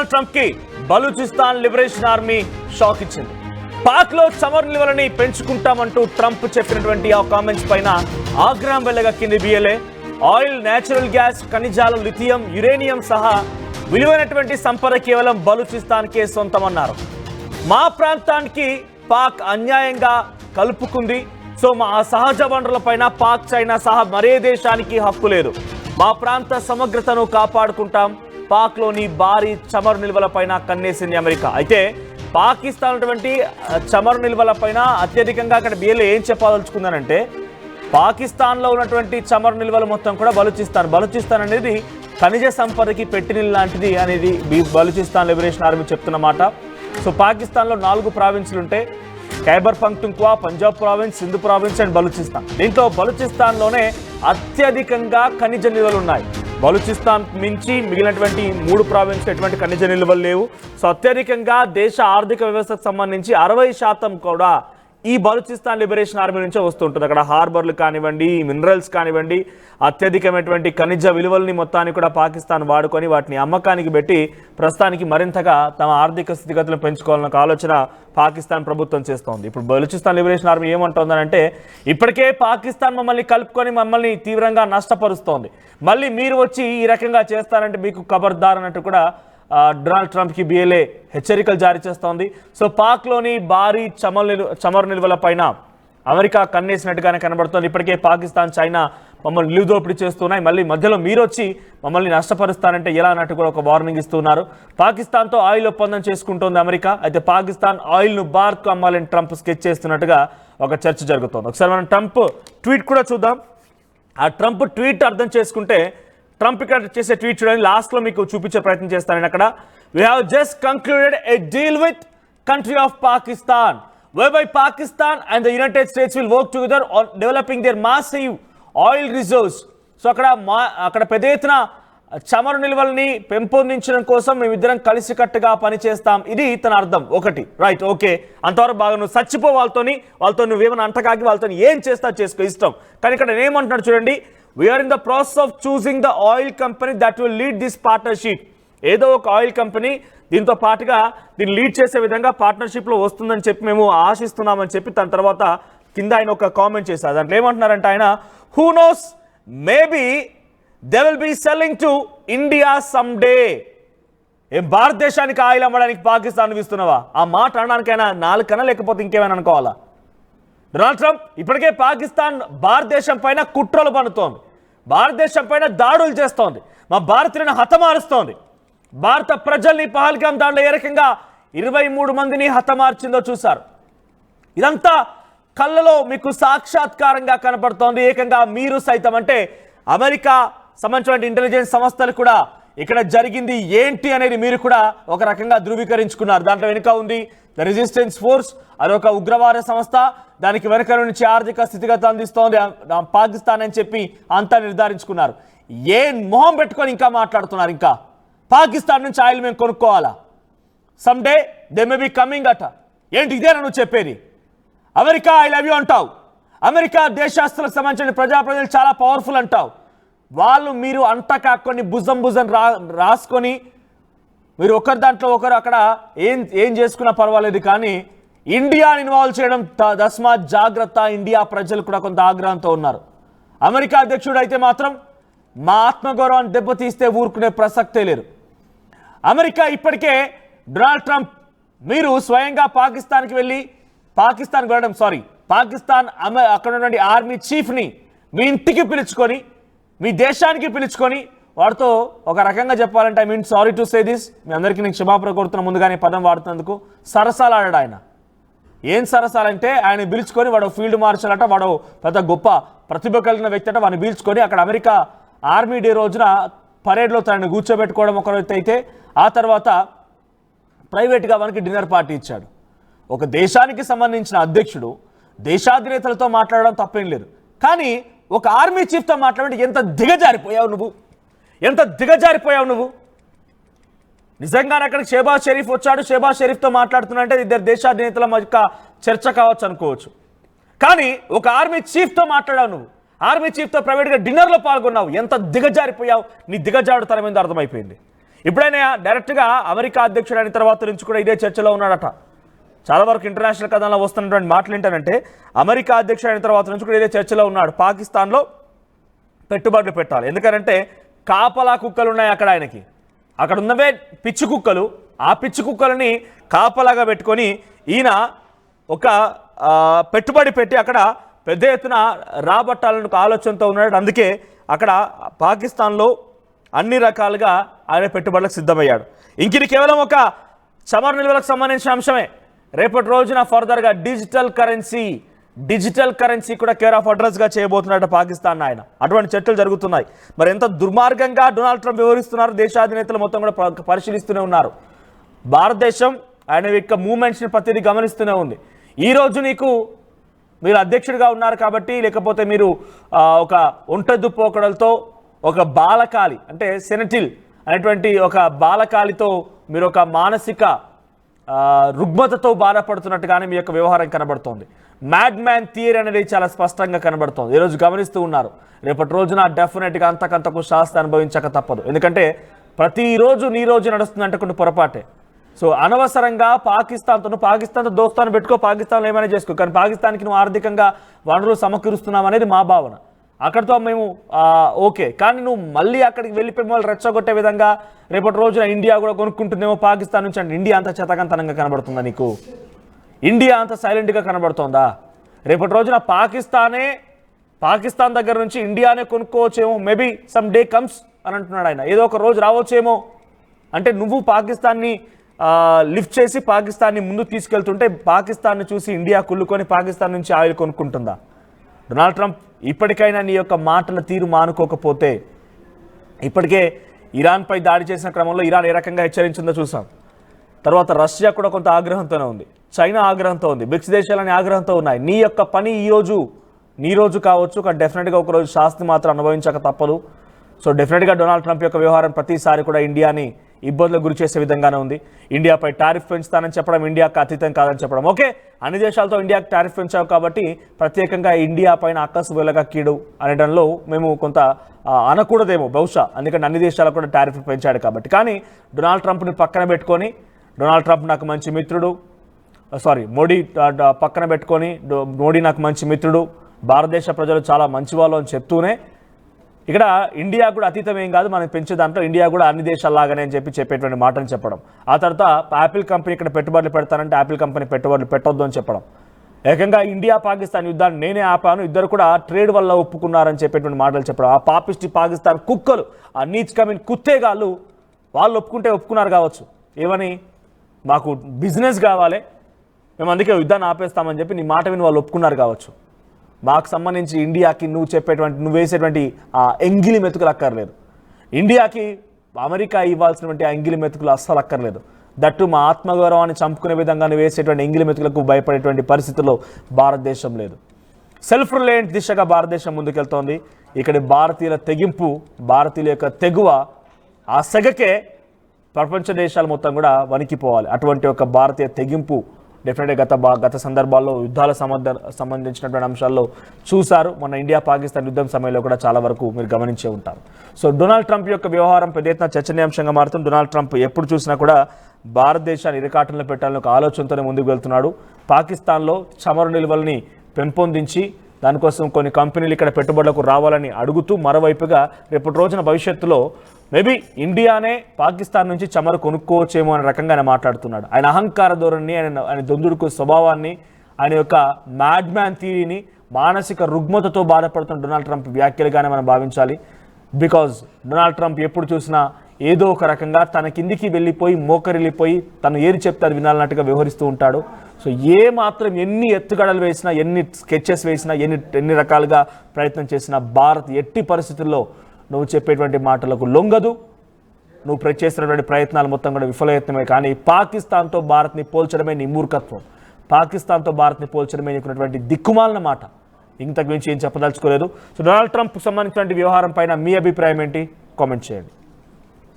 Donald Trump కి Balochistan liberation army shock ఇచ్చింది. పాక్ లో చమురు నిల్వలని పెంచుకుంటామంటూ ట్రంప్ చెప్పినటువంటి ఆ కామెంట్స్ పైన ఆగ్రహం వెళ్లగక్కింది బిఎల్ఏ. ఆయిల్, నేచురల్ గ్యాస్, ఖనిజాలు, లిథియం, యురేనియం సహా విలువైనటువంటి సంపద కేవలం బలూచిస్తాన్కే సొంతమన్నారు. మా ప్రాంతానికి పాక్ అన్యాయంగా కలుపుకుంది. సో మా సహజ వనరులపైన పాక్, చైనా సహా మరే దేశానికి హక్కు లేదు. మా ప్రాంత సమగ్రతను కాపాడుకుంటాం. పాక్లోని భారీ చమురు నిల్వలపైన కన్నేసింది అమెరికా. అయితే పాకిస్తాన్ ఉన్నటువంటి చమురు నిల్వలపైన అత్యధికంగా అక్కడ బిఎల్ఏ ఏం చెప్పదలుచుకుందనంటే, పాకిస్తాన్లో ఉన్నటువంటి చమురు నిల్వలు మొత్తం కూడా బలూచిస్తాన్ అనేది ఖనిజ సంపదకి పెట్టినిల్ లాంటిది అనేది బలూచిస్తాన్ లిబరేషన్ ఆర్మీ చెప్తున్నమాట. సో పాకిస్తాన్లో 4 ప్రావిన్సులు ఉంటాయి: Khyber Pakhtunkhwa, Punjab province, Sindhu province and Balochistan. దీంట్లో బలూచిస్తాన్లోనే అత్యధికంగా ఖనిజ నిల్వలు ఉన్నాయి. బలూచిస్తాన్ మించి మిగిలినటువంటి 3 ప్రావిన్స్లో ఎటువంటి ఖనిజ నిల్వలు లేవు. సో అత్యధికంగా దేశ ఆర్థిక వ్యవస్థకు సంబంధించి 60% కూడా ఈ బలూచిస్తాన్ లిబరేషన్ ఆర్మీ నుంచే వస్తుంటుంది. అక్కడ హార్బర్లు కానివ్వండి, మినరల్స్ కానివ్వండి, అత్యధికమైనటువంటి ఖనిజ విలువల్ని మొత్తాన్ని కూడా పాకిస్తాన్ వాడుకొని వాటిని అమ్మకానికి పెట్టి ప్రస్తుతానికి మరింతగా తమ ఆర్థిక స్థితిగతులను పెంచుకోవాలన్న ఆలోచన పాకిస్తాన్ ప్రభుత్వం చేస్తోంది. ఇప్పుడు బలూచిస్తాన్ లిబరేషన్ ఆర్మీ ఏమంటుందనంటే, ఇప్పటికే పాకిస్తాన్ మమ్మల్ని కలుపుకొని మమ్మల్ని తీవ్రంగా నష్టపరుస్తోంది, మళ్ళీ మీరు వచ్చి ఈ రకంగా చేస్తారంటే మీకు ఖబర్దార్ అన్నట్టు కూడా డొనాల్డ్ ట్రంప్కి బిఎల్ఏ హెచ్చరికలు జారీ చేస్తోంది. సో పాక్లోని భారీ చమురు నిల్వల పైన అమెరికా కన్నేసినట్టుగానే కనబడుతోంది. ఇప్పటికే పాకిస్తాన్, చైనా మమ్మల్ని నిలుదోపిడి చేస్తున్నాయి, మళ్ళీ మధ్యలో మీరు వచ్చి మమ్మల్ని నష్టపరుస్తారంటే ఎలా అన్నట్టు కూడా ఒక వార్నింగ్ ఇస్తున్నారు. పాకిస్తాన్తో ఆయిల్ ఒప్పందం చేసుకుంటోంది అమెరికా. అయితే పాకిస్తాన్ ఆయిల్ను భారత్కు అమ్మాలని ట్రంప్ స్కెచ్ చేస్తున్నట్టుగా ఒక చర్చ జరుగుతోంది. ఒకసారి మనం ట్రంప్ ట్వీట్ కూడా చూద్దాం. ఆ ట్రంప్ ట్వీట్ అర్థం చేసుకుంటే, ట్రంప్ ఇక్కడ చేసే ట్వీట్ చూడండి, లాస్ట్లో మీకు చూపించే ప్రయత్నం చేస్తాను. అక్కడ we have just concluded a deal with country of Pakistan whereby Pakistan and the United States will work together on developing their massive oil reserves. So అక్కడ పెద్ద ఎత్తున చమురు నిల్వల్ని పెంపొందించడం కోసం మేమిద్దరం కలిసికట్టుగా పనిచేస్తాం. ఇది తన అర్థం. ఒకటి రైట్, ఓకే, అంతవరకు బాగా, నువ్వు చచ్చిపో, వాళ్ళతో నువ్వేమైనా అంటకాగి వాళ్ళతో ఏం చేస్తా చేసుకో, ఇష్టం. కానీ ఇక్కడ ఏమంటున్నాడు చూడండి, we are in the process of choosing the oil company that will lead this partnership. ఏదో ఒక ఆయిల్ కంపెనీ దీంతో పాటుగా దీన్ని లీడ్ చేసే విధంగా పార్ట్నర్షిప్లో వస్తుందని చెప్పి మేము ఆశిస్తున్నామని చెప్పి తన తర్వాత కింద ఆయన ఒక కామెంట్ చేశారు. దాంట్లో ఏమంటున్నారంటే ఆయన, who knows, maybe they will be selling to India someday. భారతదేశానికి ఆయిల్ అమ్మడానికి పాకిస్తాన్ ఇస్తున్నావా? ఆ మాట అనడానికైనా 4 కన్నా లేకపోతే ఇంకేమైనా అనుకోవాలా? డొనాల్డ్ ట్రంప్ ఇప్పటికే పాకిస్తాన్ భారతదేశం పైన కుట్రలు పన్నుతోంది, భారతదేశం పైన దాడులు చేస్తోంది, మా భారతీయులను హతమారుస్తోంది. భారత ప్రజల్ని పహల్గామ్ దాడిలో ఏ రకంగా 23 మందిని హతమార్చిందో చూశారు. ఇదంతా కళ్ళలో మీకు సాక్షాత్కారంగా కనపడుతోంది. ఏకంగా మీరు సైతం, అంటే అమెరికా సంబంధించిన ఇంటెలిజెన్స్ సంస్థలు కూడా ఇక్కడ జరిగింది ఏంటి అనేది మీరు కూడా ఒక రకంగా ధృవీకరించుకున్నారు. దాంట్లో వెనుక ఉంది ద రెసిస్టెన్స్ ఫోర్స్, అదొక ఉగ్రవాద సంస్థ, దానికి వెనుక నుంచి ఆర్థిక స్థితిగతి అందిస్తోంది పాకిస్తాన్ అని చెప్పి అంతా నిర్ధారించుకున్నారు. ఏ మొహం పెట్టుకొని ఇంకా మాట్లాడుతున్నారు? ఇంకా పాకిస్తాన్ నుంచి ఆయిల్ మేము కొనుక్కోవాలా? Someday they may be coming అట. ఏంటి ఇదేనా నువ్వు చెప్పేది? అమెరికా ఐ లవ్ యూ అంటావు, అమెరికా దేశాస్తులకు సంబంధించిన ప్రజలు చాలా పవర్ఫుల్ అంటావు. వాళ్ళు మీరు అంట కాకొని భుజం రాసుకొని మీరు ఒకరి దాంట్లో ఒకరు అక్కడ ఏం చేసుకున్నా పర్వాలేదు, కానీ ఇండియాని ఇన్వాల్వ్ చేయడం తస్మాత్ జాగ్రత్త. ఇండియా ప్రజలు కూడా కొంత ఆగ్రహంతో ఉన్నారు. అమెరికా అధ్యక్షుడు అయితే మాత్రం మా ఆత్మగౌరవాన్ని దెబ్బతీస్తే ఊరుకునే ప్రసక్తే లేదు. అమెరికా ఇప్పటికే డొనాల్డ్ ట్రంప్ మీరు స్వయంగా పాకిస్తాన్కి వెళ్ళి పాకిస్తాన్ అక్కడ ఉన్నటువంటి ఆర్మీ చీఫ్ని మీ ఇంటికి పిలుచుకొని, మీ దేశానికి పిలుచుకొని వాడితో ఒక రకంగా చెప్పాలంటే, I mean sorry to say this, మీ అందరికీ నేను క్షమాపణ కోరుతున్న ముందుగానే పదం వాడుతున్నందుకు, సరసాలు ఆడాడు ఆయన. ఏం సరసాలంటే ఆయన పిలుచుకొని, వాడు ఫీల్డ్ మార్షల్ అట, వాడు పెద్ద గొప్ప ప్రతిభ కలిగిన వ్యక్తి అట, వాడిని పిలుచుకొని అక్కడ అమెరికా ఆర్మీ డే రోజున పరేడ్లో తనని కూర్చోబెట్టుకోవడం ఒక వ్యక్తి అయితే, ఆ తర్వాత ప్రైవేట్గా మనకి డిన్నర్ పార్టీ ఇచ్చాడు. ఒక దేశానికి సంబంధించిన అధ్యక్షుడు దేశాధినేతలతో మాట్లాడడం తప్పేం లేదు, కానీ ఒక ఆర్మీ చీఫ్తో మాట్లాడి ఎంత దిగజారిపోయావు నువ్వు. నిజంగానే అక్కడికి షేబాజ్ షరీఫ్ వచ్చాడు, షేబాజ్ షరీఫ్తో మాట్లాడుతున్నంటే ఇద్దరు దేశాధినేతల మధ్య చర్చ కావచ్చు అనుకోవచ్చు, కానీ ఒక ఆర్మీ చీఫ్తో మాట్లాడావు నువ్వు, ఆర్మీ చీఫ్తో ప్రైవేట్గా డిన్నర్లో పాల్గొన్నావు. ఎంత దిగజారిపోయావు, నీ దిగజారుతనం ఏందో అర్థమైపోయింది. ఇప్పుడైనా డైరెక్ట్గా అమెరికా అధ్యక్షుడు అయిన తర్వాత నుంచి కూడా ఇదే చర్చలో ఉన్నాడట. చాలా వరకు ఇంటర్నేషనల్ కథనంలో వస్తున్నటువంటి మాటలు ఏంటంటే అమెరికా అధ్యక్షుడు అయిన తర్వాత నుంచి కూడా ఇదే చర్చలో ఉన్నాడు. పాకిస్తాన్లో పెట్టుబడులు పెట్టాలి, ఎందుకంటే కాపలా కుక్కలు ఉన్నాయి అక్కడ ఆయనకి. అక్కడ ఉన్నవే పిచ్చి కుక్కలు, ఆ పిచ్చి కుక్కలని కాపలాగా పెట్టుకొని ఈయన ఒక పెట్టుబడి పెట్టి అక్కడ పెద్ద ఎత్తున రాబట్టాలని ఆలోచనతో ఉన్నాడు. అందుకే అక్కడ పాకిస్తాన్లో అన్ని రకాలుగా ఆయన పెట్టుబడులకు సిద్ధమయ్యాడు. ఇంక ఇది కేవలం ఒక చమురు నిల్వలకు సంబంధించిన అంశమే. రేపటి రోజున ఫర్దర్గా డిజిటల్ కరెన్సీ కూడా కేర్ ఆఫ్ అడ్రస్గా చేయబోతున్నాడు పాకిస్తాన్ ఆయన. అటువంటి చర్చలు జరుగుతున్నాయి. మరి ఎంత దుర్మార్గంగా డొనాల్డ్ ట్రంప్ వ్యవహరిస్తున్నారు దేశాధినేతలు మొత్తం కూడా పరిశీలిస్తూనే ఉన్నారు. భారతదేశం ఆయన యొక్క మూమెంట్స్ని ప్రతిదీ గమనిస్తూనే ఉంది. ఈరోజు మీరు అధ్యక్షుడిగా ఉన్నారు కాబట్టి, లేకపోతే మీరు ఒక ఒంటెద్దు పోకడలతో ఒక బాలకాలి అంటే సెనటిల్ అనేటువంటి ఒక బాలకాలితో మీరు ఒక మానసిక రుగ్మతతో బాధపడుతున్నట్టుగానే మీ యొక్క వ్యవహారం కనబడుతోంది. మ్యాడ్ మ్యాన్ థియరీ అనేది చాలా స్పష్టంగా కనబడుతోంది. ఈరోజు గమనిస్తూ ఉన్నారు. రేపటి రోజున డెఫినెట్గా అంతకంతకు శాస్తి అనుభవించక తప్పదు. ఎందుకంటే ప్రతిరోజు నీ రోజు నడుస్తుందంటే కొన్ని పొరపాటే. సో అనవసరంగా పాకిస్తాన్తో దోస్తాను పెట్టుకో, పాకిస్తాన్లో ఏమైనా చేసుకో, కానీ పాకిస్తాన్కి నువ్వు ఆర్థికంగా వనరులు సమకూరుస్తున్నావు అనేది మా భావన. అక్కడితో మేము ఓకే, కానీ నువ్వు మళ్ళీ అక్కడికి వెళ్ళిపోయి వాళ్ళు రెచ్చగొట్టే విధంగా రేపటి రోజున ఇండియా కూడా కొనుక్కుంటుందేమో పాకిస్తాన్ నుంచి. అంటే ఇండియా అంత చేతకంతనంగా కనబడుతుందా నీకు? ఇండియా అంత సైలెంట్గా కనబడుతోందా? రేపటి రోజున పాకిస్తాన్ దగ్గర నుంచి ఇండియానే కొనుక్కోవచ్చేమో, మేబీ సమ్ డే కమ్స్ అని అంటున్నాడు ఆయన. ఏదో ఒక రోజు రావచ్చేమో. అంటే నువ్వు పాకిస్తాన్ని లిఫ్ట్ చేసి పాకిస్తాన్ని ముందు తీసుకెళ్తుంటే పాకిస్తాన్ని చూసి ఇండియా కుళ్ళుకొని పాకిస్తాన్ నుంచి ఆయిల్ కొనుక్కుంటుందా? డొనాల్డ్ ట్రంప్ ఇప్పటికైనా నీ యొక్క మాటల తీరు మానుకోకపోతే, ఇప్పటికే ఇరాన్పై దాడి చేసిన క్రమంలో ఇరాన్ ఏ రకంగా హెచ్చరించిందో చూసాం. తర్వాత రష్యా కూడా కొంత ఆగ్రహంతోనే ఉంది, చైనా ఆగ్రహంతో ఉంది, బ్రిక్స్ దేశాలని ఆగ్రహంతో ఉన్నాయి. నీ యొక్క పని నీ రోజు కావచ్చు, కానీ డెఫినెట్గా ఒకరోజు శాస్తి మాత్రం అనుభవించక తప్పదు. సో డెఫినెట్గా డొనాల్డ్ ట్రంప్ యొక్క వ్యవహారం ప్రతిసారి కూడా ఇండియాని ఇబ్బందులకు గురి చేసే విధంగానే ఉంది. ఇండియాపై టారిఫ్ పెంచుతానని చెప్పడం, ఇండియాకు అతీతం కాదని చెప్పడం. ఓకే, అన్ని దేశాలతో ఇండియాకి టారిఫ్ పెంచావు కాబట్టి ప్రత్యేకంగా ఇండియా పైన అక్కసు వెలగా కీడు అనడంలో మేము కొంత అనకూడదేమో బహుశా, ఎందుకంటే అన్ని దేశాలకు కూడా టారిఫ్ పెంచాడు కాబట్టి. కానీ డొనాల్డ్ ట్రంప్ని పక్కన పెట్టుకొని, డొనాల్డ్ ట్రంప్ నాకు మంచి మిత్రుడు, మోడీ పక్కన పెట్టుకొని మోడీ నాకు మంచి మిత్రుడు, భారతదేశ ప్రజలు చాలా మంచివాళ్ళు అని చెప్తూనే ఇక్కడ ఇండియా కూడా అతీతం ఏం కాదు, మనం పెంచే దాంట్లో ఇండియా కూడా అన్ని దేశాల్లాగానే అని చెప్పేటువంటి మాటని చెప్పడం. ఆ తర్వాత యాపిల్ కంపెనీ ఇక్కడ పెట్టుబడులు పెడతానంటే యాపిల్ కంపెనీ పెట్టుబడులు పెట్టొద్దు అని చెప్పడం. ఏకంగా ఇండియా పాకిస్తాన్ యుద్ధాన్ని నేనే ఆపాను, ఇద్దరు కూడా ట్రేడ్ వల్ల ఒప్పుకున్నారని చెప్పేటువంటి మాటలు చెప్పడం. ఆ పాపిస్టి పాకిస్తాన్ కుక్కలు, ఆ నీచ్ కమిన్ కుత్తేగాళ్ళు వాళ్ళు ఒప్పుకున్నారు కావచ్చు. ఏమని? మాకు బిజినెస్ కావాలి, మేము అందుకే యుద్ధాన్ని ఆపేస్తామని చెప్పి నీ మాట విని వాళ్ళు ఒప్పుకున్నారు కావచ్చు. మాకు సంబంధించి ఇండియాకి నువ్వు వేసేటువంటి ఆ ఎంగిలి మెతుకులు అక్కర్లేదు. ఇండియాకి అమెరికా ఇవ్వాల్సినటువంటి ఆ ఎంగిలి మెతుకులు అస్సలు అక్కర్లేదు. దట్టు మా ఆత్మగౌరవాన్ని చంపుకునే విధంగా నువ్వు వేసేటువంటి ఎంగిలి మెతుకులకు భయపడేటువంటి పరిస్థితుల్లో భారతదేశం లేదు. సెల్ఫ్ రిలయంట్ దిశగా భారతదేశం ముందుకెళ్తోంది. ఇక్కడ భారతీయుల తెగింపు, భారతీయుల యొక్క తెగువ, ఆ సెగకే ప్రపంచ దేశాలు మొత్తం కూడా వణికిపోవాలి. అటువంటి ఒక భారతీయ తెగింపు డెఫినెట్గా గత సందర్భాల్లో యుద్ధాల సంబంధించినటువంటి అంశాల్లో చూశారు. మన ఇండియా పాకిస్తాన్ యుద్ధం సమయంలో కూడా చాలా వరకు మీరు గమనించే ఉంటారు. సో డొనాల్డ్ ట్రంప్ యొక్క వ్యవహారం పెద్ద ఎత్తున చర్చనీయాంశంగా మారుతుంది. డొనాల్డ్ ట్రంప్ ఎప్పుడు చూసినా కూడా భారతదేశాన్ని ఇరకాటంలో పెట్టాలని ఒక ఆలోచనతోనే ముందుకు వెళ్తున్నాడు. పాకిస్తాన్లో చమురు నిల్వల్ని పెంపొందించి దానికోసం కొన్ని కంపెనీలు ఇక్కడ పెట్టుబడులకు రావాలని అడుగుతూ, మరోవైపుగా రేపటి రోజున భవిష్యత్తులో మేబీ ఇండియానే పాకిస్తాన్ నుంచి చమురు కొనుక్కోవచ్చేమో అనే రకంగా ఆయన మాట్లాడుతున్నాడు. ఆయన అహంకార ధోరణి, ఆయన దొందుడుకు స్వభావాన్ని, ఆయన యొక్క మ్యాడ్ మ్యాన్ థియరీని, మానసిక రుగ్మతతో బాధపడుతున్న డొనాల్డ్ ట్రంప్ వ్యాఖ్యలుగానే మనం భావించాలి. బికాజ్ డొనాల్డ్ ట్రంప్ ఎప్పుడు చూసినా ఏదో ఒక రకంగా తన కిందికి వెళ్ళిపోయి మోకరిల్లిపోయి తను ఏది చెప్తే అది వినాలన్నట్టుగా వ్యవహరిస్తూ ఉంటాడు. సో ఏ మాత్రం ఎన్ని ఎత్తుగడలు వేసినా, ఎన్ని స్కెచెస్ వేసినా, ఎన్ని రకాలుగా ప్రయత్నం చేసినా భారత్ ఎట్టి పరిస్థితుల్లో నువ్వు చెప్పేటువంటి మాటలకు లొంగదు. నువ్వు చేస్తున్నటువంటి ప్రయత్నాలు మొత్తం కూడా విఫలయత్నమే. కానీ పాకిస్తాన్తో భారత్ని పోల్చడమే నీ మూర్ఖత్వం, పాకిస్తాన్తో భారత్ని పోల్చడమే నీకున్నటువంటి దిక్కుమాలిన మాట. ఇంతకు మించి ఏం చెప్పదలుచుకోలేదు. సో డొనాల్డ్ ట్రంప్ సంబంధించినటువంటి వ్యవహారం పైన మీ అభిప్రాయం ఏంటి? కామెంట్ చేయండి.